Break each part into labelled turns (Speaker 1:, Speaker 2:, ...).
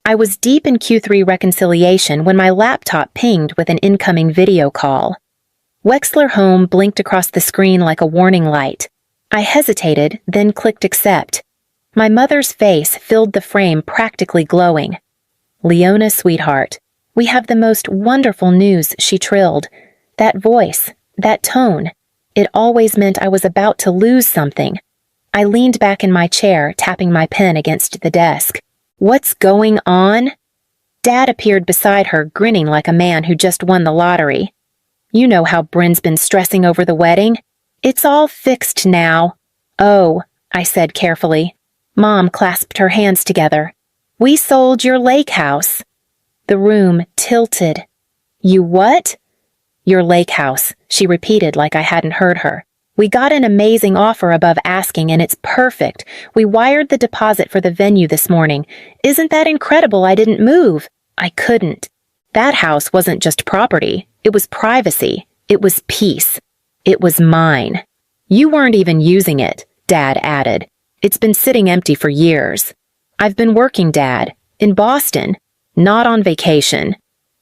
Speaker 1: I was deep in Q3 reconciliation when my laptop pinged with an incoming video call. Wexler Home blinked across the screen like a warning light. I hesitated, then clicked accept. My mother's face filled the frame, practically glowing. "Leona, sweetheart, we have the most wonderful news," she trilled. That voice, that tone, it always meant I was about to lose something. I leaned back in my chair, tapping my pen against the desk. "What's going on?" Dad appeared beside her, grinning like a man who just won the lottery. "You know how Bryn's been stressing over the wedding. It's all fixed now." "Oh," I said carefully. Mom clasped her hands together. "We sold your lake house." The room tilted. "You what?" "Your lake house," she repeated like I hadn't heard her. "We got an amazing offer above asking, and it's perfect. We wired the deposit for the venue this morning. Isn't that incredible? I didn't move. I couldn't. That house wasn't just property. It was privacy. It was peace. It was mine." "You weren't even using it," Dad added. "It's been sitting empty for years." "I've been working, Dad. In Boston. Not on vacation."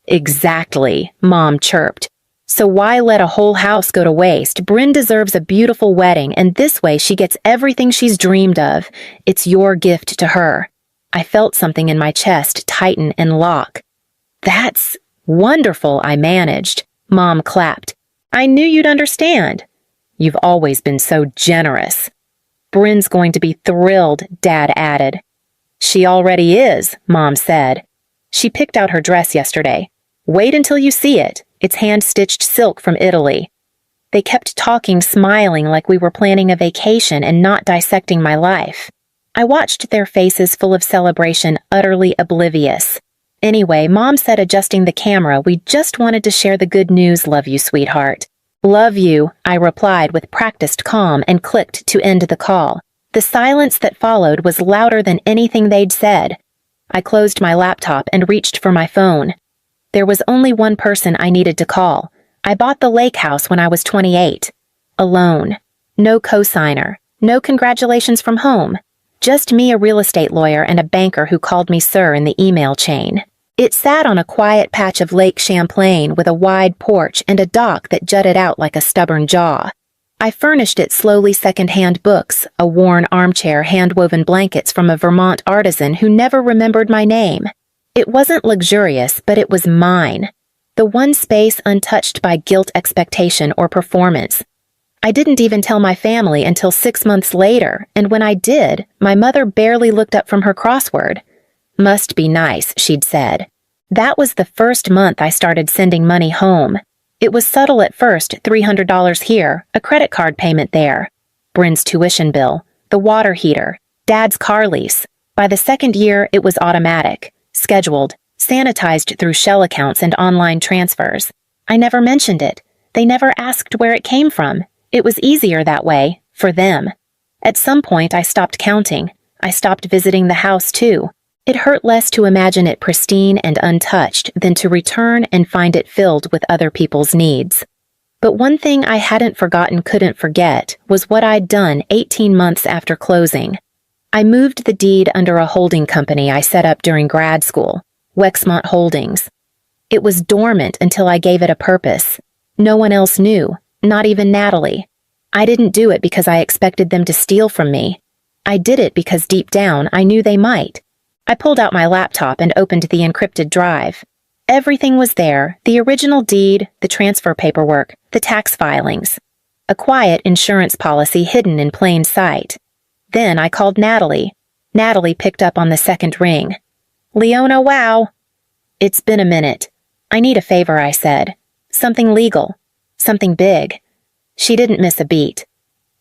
Speaker 1: "Exactly," Mom chirped. "So why let a whole house go to waste? Bryn deserves a beautiful wedding, and this way she gets everything she's dreamed of. It's your gift to her." I felt something in my chest tighten and lock. "That's wonderful," I managed. Mom clapped. "I knew you'd understand." "You've always been so generous." "Bryn's going to be thrilled," Dad added. "She already is," Mom said. "She picked out her dress yesterday. Wait until you see it. It's hand-stitched silk from Italy." They kept talking, smiling like we were planning a vacation and not dissecting my life. I watched their faces full of celebration, utterly oblivious. Anyway, Mom said, adjusting the camera, "We just wanted to share the good news, love you, sweetheart." "Love you," I replied with practiced calm and clicked to end the call. The silence that followed was louder than anything they'd said. I closed my laptop and reached for my phone. There was only one person I needed to call. I bought the lake house when I was 28. Alone. No cosigner. No congratulations from home. Just me, a real estate lawyer, and a banker who called me sir in the email chain. It sat on a quiet patch of Lake Champlain with a wide porch and a dock that jutted out like a stubborn jaw. I furnished it slowly second-hand books, a worn armchair, hand-woven blankets from a Vermont artisan who never remembered my name. It wasn't luxurious, but it was mine. The one space untouched by guilt, expectation, or performance. I didn't even tell my family until 6 months later, and when I did, my mother barely looked up from her crossword. "Must be nice," she'd said. That was the first month I started sending money home. It was subtle at first, $300 here, a credit card payment there. Bryn's tuition bill, the water heater, Dad's car lease. By the second year, it was automatic, scheduled, sanitized through shell accounts and online transfers. I never mentioned it. They never asked where it came from. It was easier that way, for them. At some point, I stopped counting. I stopped visiting the house, too. It hurt less to imagine it pristine and untouched than to return and find it filled with other people's needs. But one thing I hadn't forgotten, couldn't forget, was what I'd done 18 months after closing. I moved the deed under a holding company I set up during grad school, Wexmont Holdings. It was dormant until I gave it a purpose. No one else knew, not even Natalie. I didn't do it because I expected them to steal from me. I did it because deep down I knew they might. I pulled out my laptop and opened the encrypted drive. Everything was there, the original deed, the transfer paperwork, the tax filings. A quiet insurance policy hidden in plain sight. Then I called Natalie. Natalie picked up on the second ring. "Leona, wow." "It's been a minute. I need a favor," I said. "Something legal. Something big." She didn't miss a beat.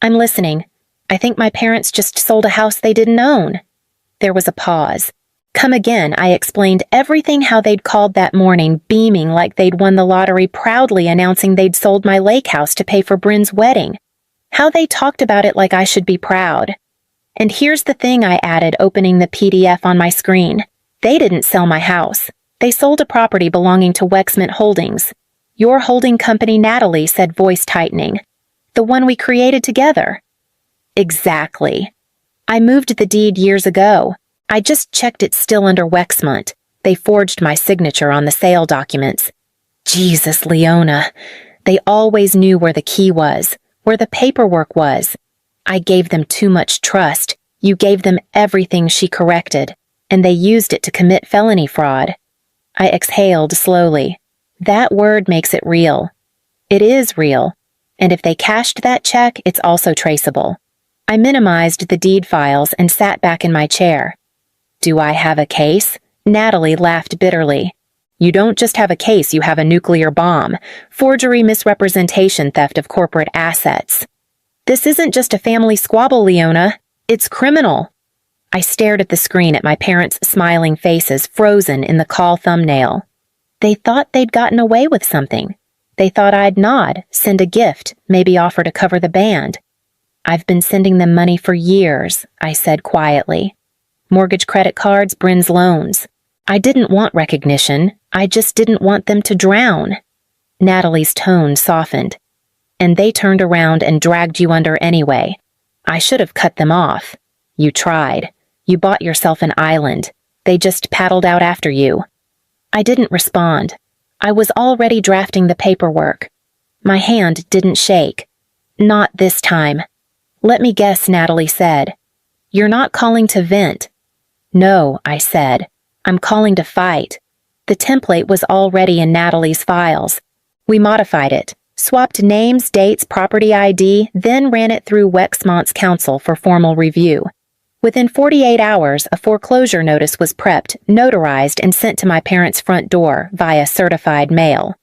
Speaker 1: "I'm listening. I think my parents just sold a house they didn't own." There was a pause. "Come again," I explained everything how they'd called that morning, beaming like they'd won the lottery, proudly announcing they'd sold my lake house to pay for Bryn's wedding. How they talked about it like I should be proud. "And here's the thing," I added, opening the PDF on my screen. "They didn't sell my house. They sold a property belonging to Wexmont Holdings. Your holding company," Natalie said, voice tightening. "The one we created together." "Exactly. I moved the deed years ago. I just checked it's still under Wexmont. They forged my signature on the sale documents. Jesus, Leona. They always knew where the key was, where the paperwork was. I gave them too much trust. You gave them everything she corrected, and they used it to commit felony fraud. I exhaled slowly. That word makes it real. It is real. And if they cashed that check, it's also traceable. I minimized the deed files and sat back in my chair. Do I have a case? Natalie laughed bitterly. You don't just have a case, you have a nuclear bomb. Forgery, misrepresentation, theft of corporate assets. This isn't just a family squabble, Leona. It's criminal. I stared at the screen at my parents' smiling faces frozen in the call thumbnail. They thought they'd gotten away with something. They thought I'd nod, send a gift, maybe offer to cover the band. I've been sending them money for years, I said quietly. Mortgage, credit cards, Bryn's loans. I didn't want recognition. I just didn't want them to drown. Natalie's tone softened. And they turned around and dragged you under anyway. I should have cut them off. You tried. You bought yourself an island. They just paddled out after you. I didn't respond. I was already drafting the paperwork. My hand didn't shake. Not this time. Let me guess, Natalie said. You're not calling to vent. No, I said. I'm calling to fight. The template was already in Natalie's files. We modified it, swapped names, dates, property ID, then ran it through Wexmont's counsel for formal review. Within 48 hours, a foreclosure notice was prepped, notarized, and sent to my parents' front door via certified mail.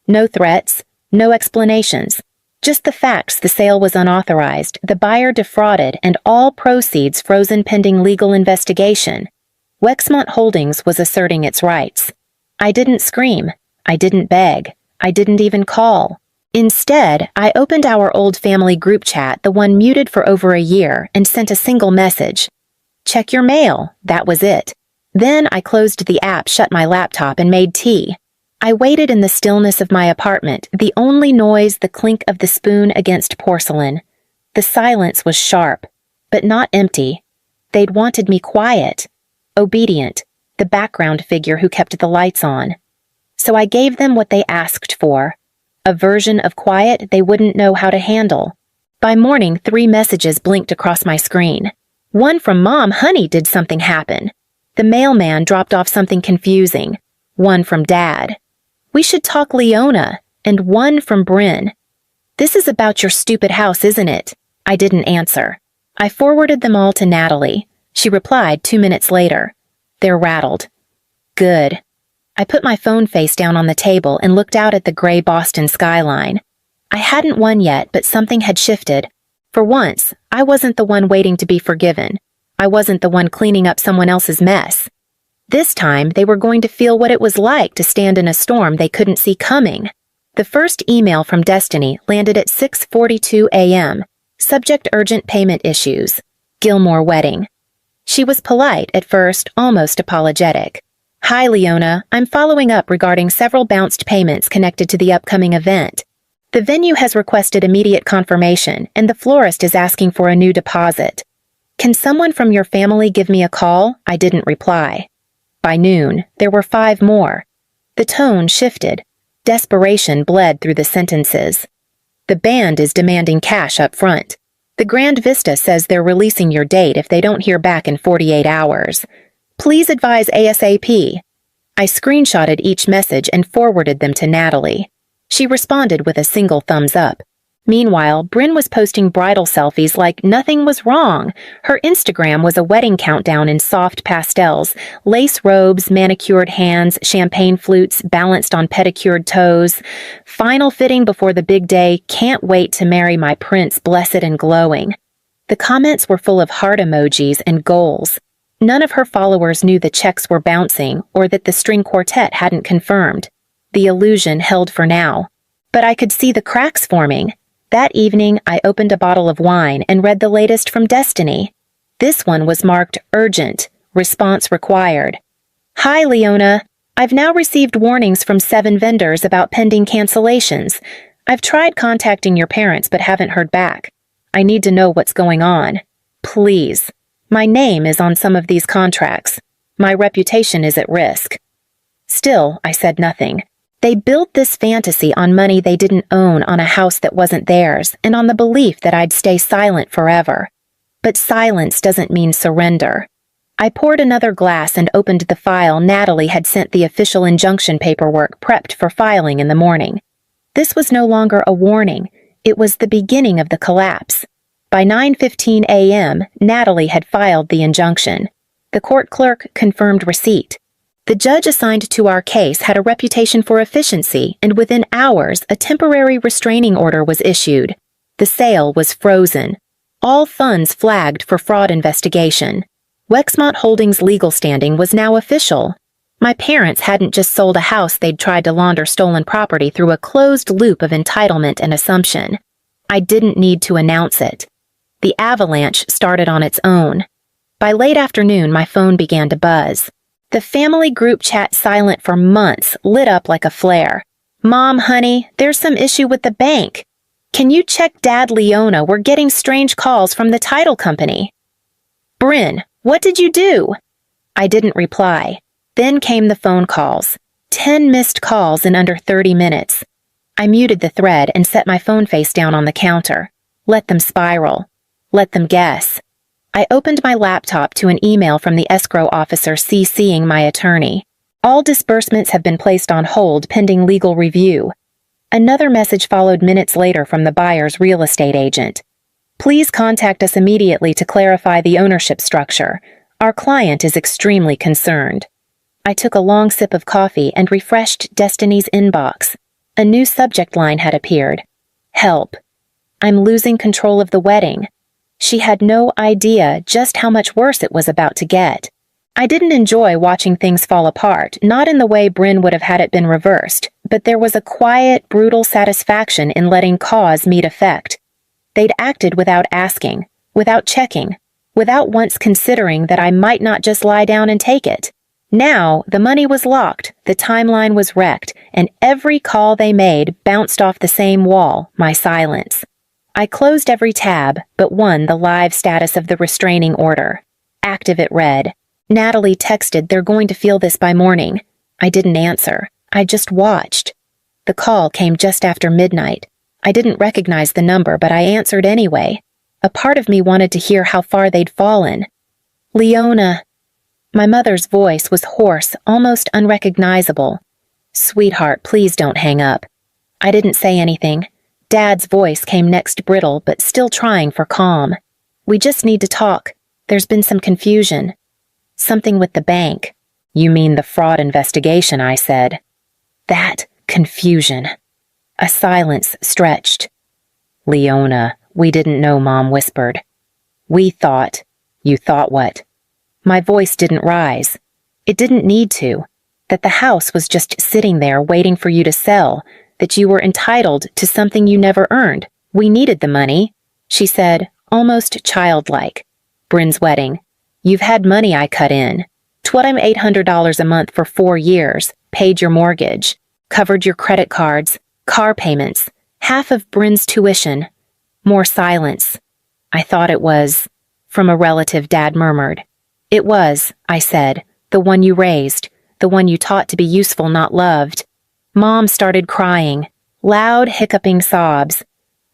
Speaker 1: No threats, no explanations. Just the facts: the sale was unauthorized, the buyer defrauded, and all proceeds frozen pending legal investigation. Wexmont Holdings was asserting its rights. I didn't scream. I didn't beg. I didn't even call. Instead, I opened our old family group chat, the one muted for over a year, and sent a single message. Check your mail. That was it. Then I closed the app, shut my laptop, and made tea. I waited in the stillness of my apartment, the only noise the clink of the spoon against porcelain. The silence was sharp, but not empty. They'd wanted me quiet, obedient, the background figure who kept the lights on. So I gave them what they asked for, a version of quiet they wouldn't know how to handle. By morning, 3 messages blinked across my screen. One from Mom, honey, did something happen? The mailman dropped off something confusing. One from Dad. We should talk, Leona. And one from Bryn. This is about your stupid house, isn't it? I didn't answer. I forwarded them all to Natalie. She replied 2 minutes later. They're rattled. Good. I put my phone face down on the table and looked out at the gray Boston skyline. I hadn't won yet, but something had shifted. For once, I wasn't the one waiting to be forgiven. I wasn't the one cleaning up someone else's mess. This time, they were going to feel what it was like to stand in a storm they couldn't see coming. The first email from Destiny landed at 6:42 a.m. Subject: urgent payment issues. Gilmore wedding. She was polite at first, almost apologetic. Hi, Leona. I'm following up regarding several bounced payments connected to the upcoming event. The venue has requested immediate confirmation, and the florist is asking for a new deposit. Can someone from your family give me a call? I didn't reply. By noon, there were 5 more. The tone shifted. Desperation bled through the sentences. The band is demanding cash up front. The Grand Vista says they're releasing your date if they don't hear back in 48 hours. Please advise ASAP. I screenshotted each message and forwarded them to Natalie. She responded with a single thumbs up. Meanwhile, Bryn was posting bridal selfies like nothing was wrong. Her Instagram was a wedding countdown in soft pastels, lace robes, manicured hands, champagne flutes balanced on pedicured toes. Final fitting before the big day, can't wait to marry my prince, blessed and glowing. The comments were full of heart emojis and goals. None of her followers knew the checks were bouncing or that the string quartet hadn't confirmed. The illusion held for now. But I could see the cracks forming. That evening, I opened a bottle of wine and read the latest from Destiny. This one was marked urgent, response required. Hi, Leona. I've now received warnings from 7 vendors about pending cancellations. I've tried contacting your parents but haven't heard back. I need to know what's going on. Please. My name is on some of these contracts. My reputation is at risk. Still, I said nothing. They built this fantasy on money they didn't own, on a house that wasn't theirs, and on the belief that I'd stay silent forever. But silence doesn't mean surrender. I poured another glass and opened the file Natalie had sent the official injunction paperwork prepped for filing in the morning. This was no longer a warning. It was the beginning of the collapse. By 9:15 a.m., Natalie had filed the injunction. The court clerk confirmed receipt. The judge assigned to our case had a reputation for efficiency, and within hours, a temporary restraining order was issued. The sale was frozen. All funds flagged for fraud investigation. Wexmont Holdings' legal standing was now official. My parents hadn't just sold a house they'd tried to launder stolen property through a closed loop of entitlement and assumption. I didn't need to announce it. The avalanche started on its own. By late afternoon, my phone began to buzz. The family group chat, silent for months, lit up like a flare. "Mom, honey, there's some issue with the bank. Can you check Dad, Leona? We're getting strange calls from the title company." "Bryn, what did you do?" I didn't reply. Then came the phone calls. 10 missed calls in under 30 minutes. I muted the thread and set my phone face down on the counter. Let them spiral. Let them guess. I opened my laptop to an email from the escrow officer CCing my attorney. "All disbursements have been placed on hold pending legal review." Another message followed minutes later from the buyer's real estate agent. "Please contact us immediately to clarify the ownership structure. Our client is extremely concerned." I took a long sip of coffee and refreshed Destiny's inbox. A new subject line had appeared. "Help. I'm losing control of the wedding." She had no idea just how much worse it was about to get. I didn't enjoy watching things fall apart, not in the way Bryn would have had it been reversed, but there was a quiet, brutal satisfaction in letting cause meet effect. They'd acted without asking, without checking, without once considering that I might not just lie down and take it. Now, the money was locked, the timeline was wrecked, and every call they made bounced off the same wall, my silence. I closed every tab, but one, the live status of the restraining order. Active, it read. Natalie texted, "They're going to feel this by morning." I didn't answer. I just watched. The call came just after midnight. I didn't recognize the number, but I answered anyway. A part of me wanted to hear how far they'd fallen. "Leona." My mother's voice was hoarse, almost unrecognizable. "Sweetheart, please don't hang up." I didn't say anything. Dad's voice came next, brittle, but still trying for calm. "We just need to talk. There's been some confusion. Something with the bank." "You mean the fraud investigation," I said. "That confusion." A silence stretched. "Leona, we didn't know," Mom whispered. "We thought." "You thought what?" My voice didn't rise. It didn't need to. That the house was just sitting there waiting for you to sell, that you were entitled to something you never earned. "We needed the money," she said, almost childlike. "Bryn's wedding. You've had money I cut in. $800 a month for 4 years, paid your mortgage, covered your credit cards, car payments, half of Bryn's tuition." More silence. "I thought it was," from a relative, Dad murmured. "It was," I said, "the one you raised, the one you taught to be useful, not loved." Mom started crying, loud, hiccuping sobs.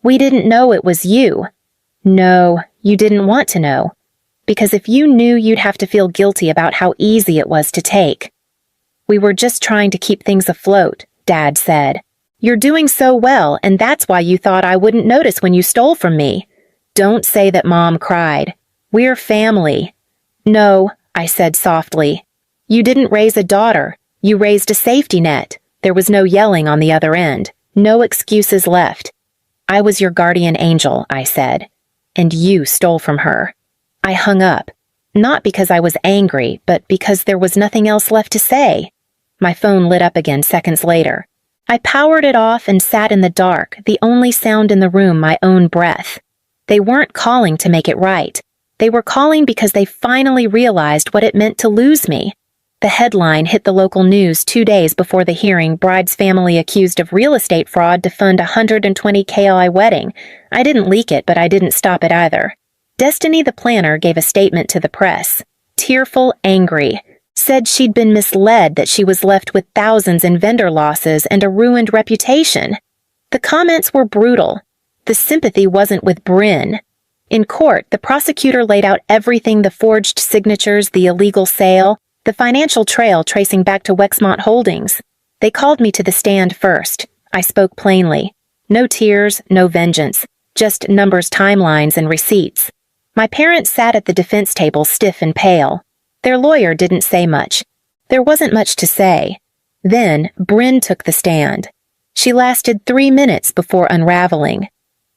Speaker 1: "We didn't know it was you." "No, you didn't want to know. Because if you knew, you'd have to feel guilty about how easy it was to take." "We were just trying to keep things afloat," Dad said. "You're doing so well, and that's why you thought I wouldn't notice when you stole from me." "Don't say that," Mom cried. "We're family." "No," I said softly. "You didn't raise a daughter. You raised a safety net." There was no yelling on the other end. No excuses left. "I was your guardian angel," I said. "And you stole from her." I hung up. Not because I was angry, but because there was nothing else left to say. My phone lit up again seconds later. I powered it off and sat in the dark, the only sound in the room my own breath. They weren't calling to make it right. They were calling because they finally realized what it meant to lose me. The headline hit the local news 2 days before the hearing. Bride's family accused of real estate fraud to fund a $120K wedding. I didn't leak it, but I didn't stop it either. Destiny the planner gave a statement to the press, tearful, angry, said she'd been misled, that she was left with thousands in vendor losses and a ruined reputation. The comments were brutal. The sympathy wasn't with Bryn. In court, the prosecutor laid out everything: the forged signatures, the illegal sale, the financial trail tracing back to Wexmont Holdings. They called me to the stand first. I spoke plainly. No tears, no vengeance, just numbers, timelines, and receipts. My parents sat at the defense table, stiff and pale. Their lawyer didn't say much. There wasn't much to say. Then Bryn took the stand. She lasted 3 minutes before unraveling.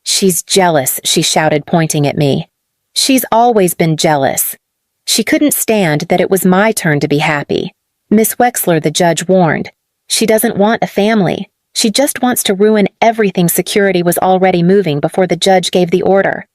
Speaker 1: "She's jealous," she shouted, pointing at me. "She's always been jealous." She couldn't stand that it was my turn to be happy. "Miss Wexler," the judge warned, "she doesn't want a family. She just wants to ruin everything." Security was already moving before the judge gave the order.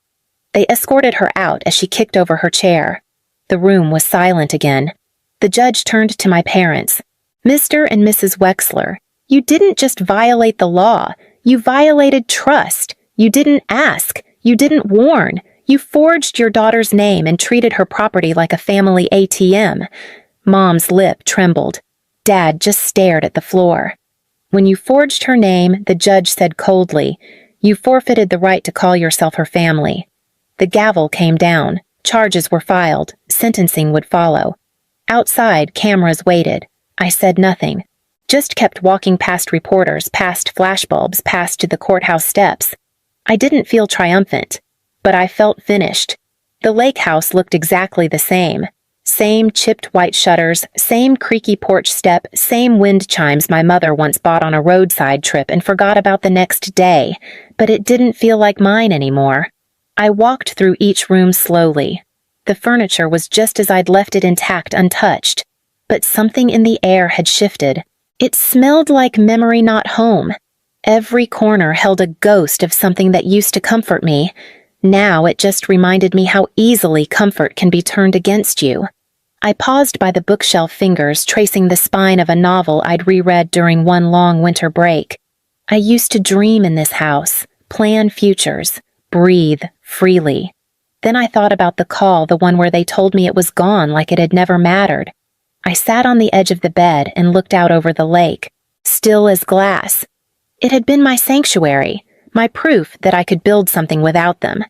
Speaker 1: They escorted her out as she kicked over her chair. The room was silent again. The judge turned to my parents. "Mr. and Mrs. Wexler, you didn't just violate the law. You violated trust. You didn't ask. You didn't warn. You forged your daughter's name and treated her property like a family ATM." Mom's lip trembled. Dad just stared at the floor. "When you forged her name," the judge said coldly, "you forfeited the right to call yourself her family." The gavel came down. Charges were filed. Sentencing would follow. Outside, cameras waited. I said nothing. Just kept walking past reporters, past flashbulbs, past to the courthouse steps. I didn't feel triumphant, but I felt finished. The lake house looked exactly the same. Same chipped white shutters, same creaky porch step, same wind chimes my mother once bought on a roadside trip and forgot about the next day, but it didn't feel like mine anymore. I walked through each room slowly. The furniture was just as I'd left it, intact, untouched. But something in the air had shifted. It smelled like memory, not home. Every corner held a ghost of something that used to comfort me. Now it just reminded me how easily comfort can be turned against you. I paused by the bookshelf, fingers tracing the spine of a novel I'd reread during one long winter break. I used to dream in this house, plan futures, breathe freely. Then I thought about the call, the one where they told me it was gone, like it had never mattered. I sat on the edge of the bed and looked out over the lake, still as glass. It had been my sanctuary, my proof that I could build something without them.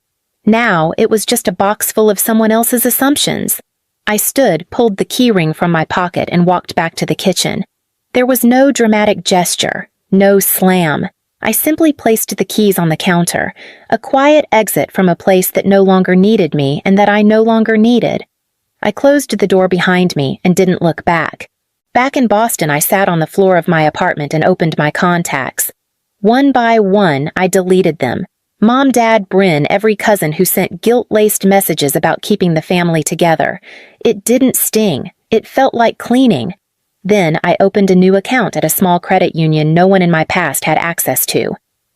Speaker 1: Now it was just a box full of someone else's assumptions. I stood, pulled the keyring from my pocket, and walked back to the kitchen. There was no dramatic gesture, no slam. I simply placed the keys on the counter, a quiet exit from a place that no longer needed me and that I no longer needed. I closed the door behind me and didn't look back. Back in Boston, I sat on the floor of my apartment and opened my contacts. One by one, I deleted them. Mom, Dad, Bryn, every cousin who sent guilt-laced messages about keeping the family together. It didn't sting. It felt like cleaning. Then I opened a new account at a small credit union no one in my past had access to.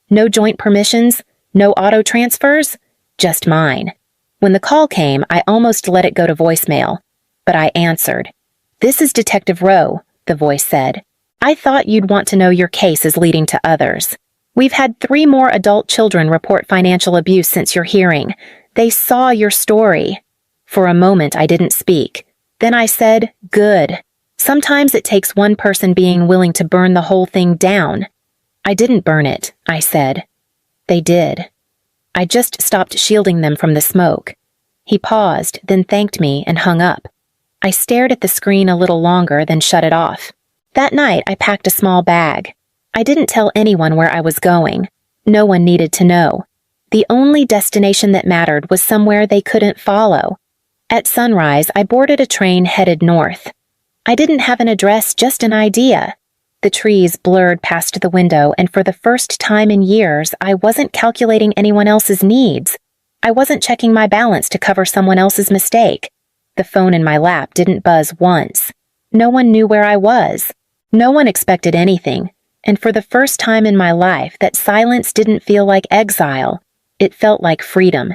Speaker 1: No joint permissions, no auto transfers, just mine. When the call came, I almost let it go to voicemail, but I answered. "This is Detective Rowe," the voice said. "I thought you'd want to know your case is leading to others. We've had 3 more adult children report financial abuse since your hearing. They saw your story." For a moment, I didn't speak. Then I said, "Good. Sometimes it takes one person being willing to burn the whole thing down." "I didn't burn it," I said. "They did. I just stopped shielding them from the smoke." He paused, then thanked me and hung up. I stared at the screen a little longer, then shut it off. That night, I packed a small bag. I didn't tell anyone where I was going. No one needed to know. The only destination that mattered was somewhere they couldn't follow. At sunrise, I boarded a train headed north. I didn't have an address, just an idea. The trees blurred past the window, and for the first time in years, I wasn't calculating anyone else's needs. I wasn't checking my balance to cover someone else's mistake. The phone in my lap didn't buzz once. No one knew where I was. No one expected anything. And for the first time in my life, that silence didn't feel like exile. It felt like freedom.